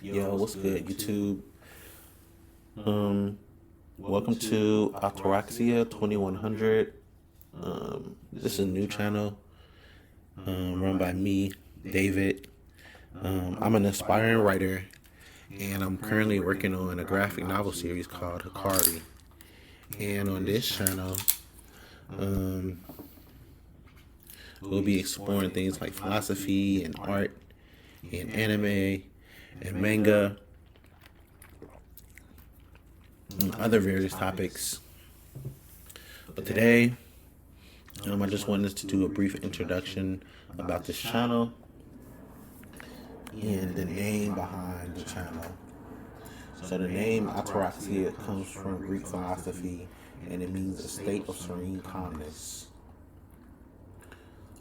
Yo, what's good, YouTube? Um, Welcome to Ataraxia 2100. This is a new channel run by me, David. I'm an aspiring writer, and I'm currently working on a graphic novel series called Hikari. And on this channel, we'll be exploring things like philosophy and art and anime and manga and other various topics. But today, I just wanted to do a brief introduction about this channel and the name behind the channel. So the name Ataraxia comes from Greek philosophy, and it means a state of serene calmness.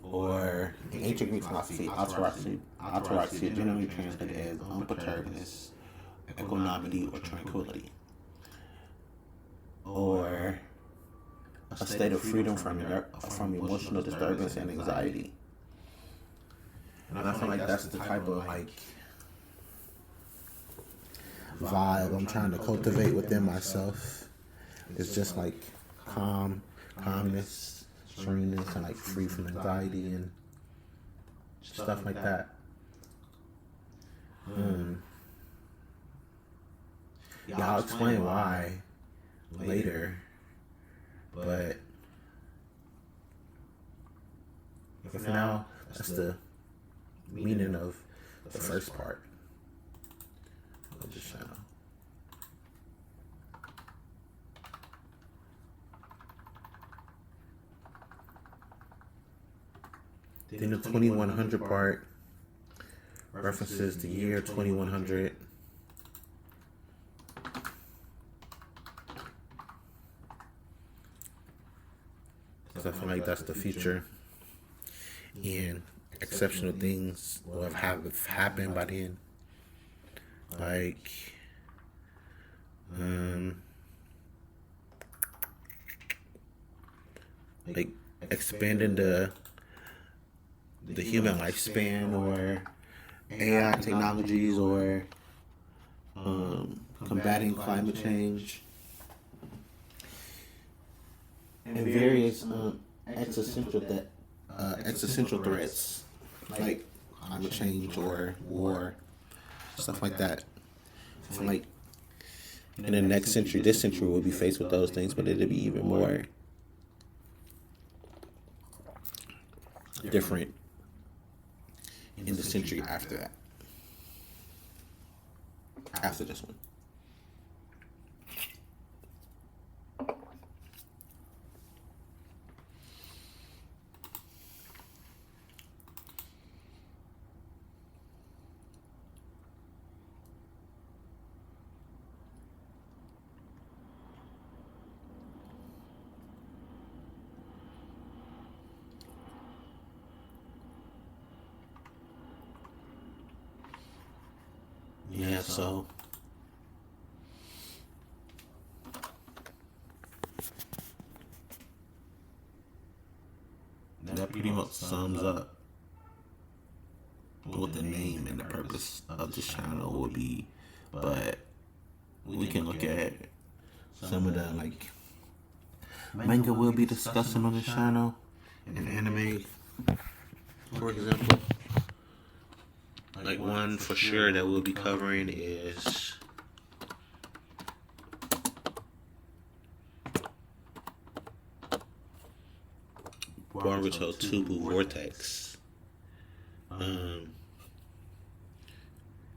Or in ancient Greek philosophy, ataraxia generally translated as unperturbedness, equanimity, or tranquility, or a state of freedom from emotional disturbance and anxiety. And I feel like that's the type of vibe I'm trying to cultivate within myself. It's just like calmness, sereneness, and free from anxiety and stuff like that. Yeah, I'll explain why later, but for now, that's the meaning of the first part of the channel. Then the 2100 part references the year 2100. Because I feel like that's the future, and exceptional things will have happened by then. Like expanding the human lifespan, or AI technologies, or combating climate change, and various existential threats like climate change or war, stuff like that. So like in the next century, this century we'll be faced with those things, but it'll be even more different in the century after that. After this one. Yeah, so that pretty much sums up what the name and the purpose of this channel will be. But we can look at some of the manga we'll be discussing on this channel, and anime, for example. One for sure that we'll be covering is Boruto Tubu Vortex.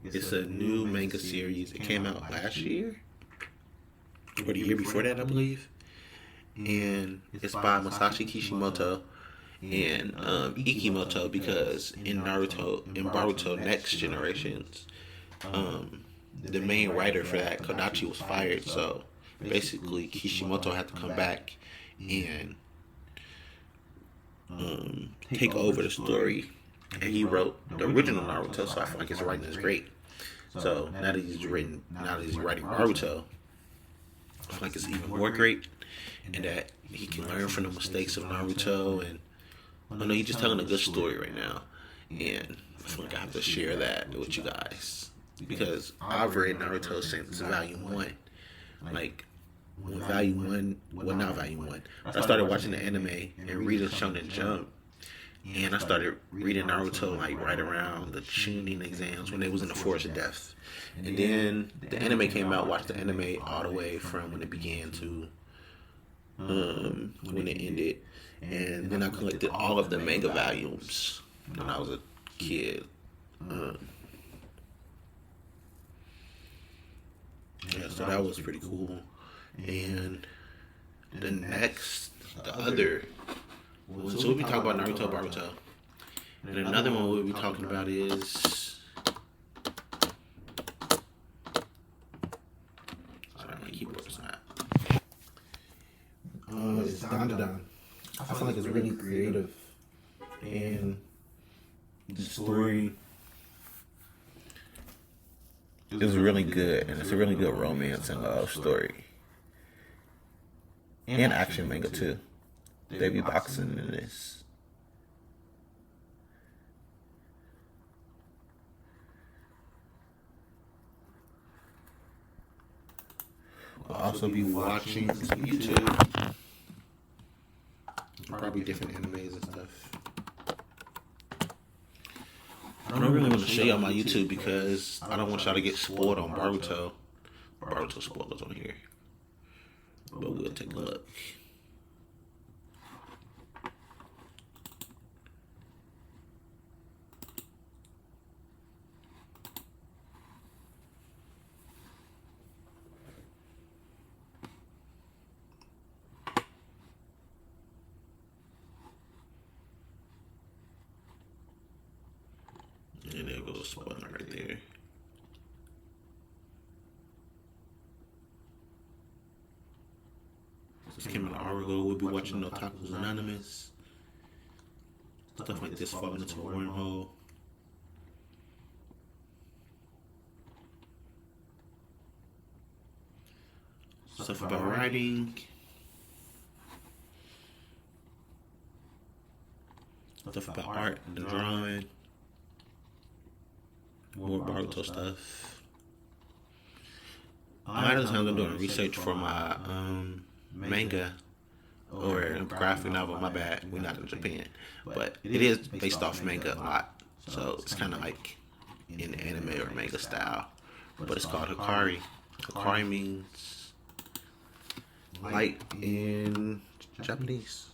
It's a new manga series. It came out last year, or the year before that, I believe. And it's by Masashi Kishimoto and Ikimoto, because in Boruto Next Generations, the main writer for that, Kodachi, was fired. So basically, Kishimoto had to come back and take over the story. And he wrote the original Naruto, so I feel like his writing is great. So now that he's writing Boruto, I feel like it's even more great, and that he can learn from the mistakes of Naruto. And I know he's just telling a good story right now, and I feel like I have to share that with you guys. because I've read Naruto since Volume 1. Like, when Volume 1, well, not Volume 1, I started watching the anime and reading Shonen Jump. And I started reading Naruto like right around the Chunin exams when they was in the Forest of Death. And then the anime came out, watched the anime all the way from when it began to when it ended. And then I collected all of the manga volumes when I was a kid. Yeah, so that was pretty cool. And so we'll be talking about Naruto, Boruto. And another one we'll be talking about is... Sorry, my keyboard's not. It's Dandadan. I feel like it's really creative. And the story is really good. And it's a really good romance and love story. And action manga too. They be boxing in this. We'll also be watching some YouTube. Probably different animes and stuff. I don't really want to show y'all my YouTube because I don't want y'all to get spoiled on Boruto. Boruto spoilers on here. But we'll take a look. And there goes a spoiler right there. This came out an hour ago. We'll be watching Otaku's Anonymous. Stuff like this falling into a wormhole. Stuff about writing. Stuff about art and drawing. More Boruto stuff. A lot of times I'm doing research for my manga or graphic novel. My bad, we're not in Japan, but it is based off manga a lot, so it's kind of like in anime or manga style. But it's called Hikari. Hikari means light in Japanese.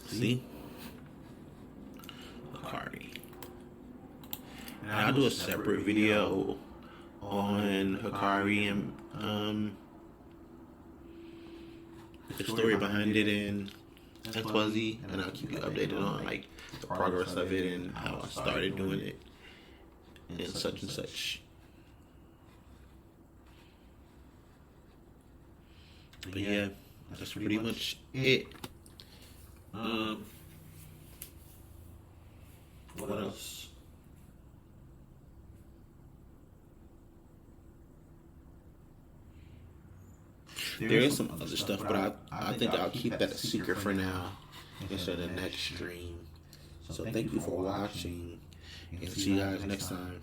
See? Hikari. And I'll do a separate video on Hikari and the story behind it in XYZ, and I'll keep you updated on like the progress of it and how I started doing it and such and such. But yeah, that's pretty much it. What else? There is some other stuff, but I think I'll keep that a secret for now instead of the next stream. So thank you for watching, and see you guys next time.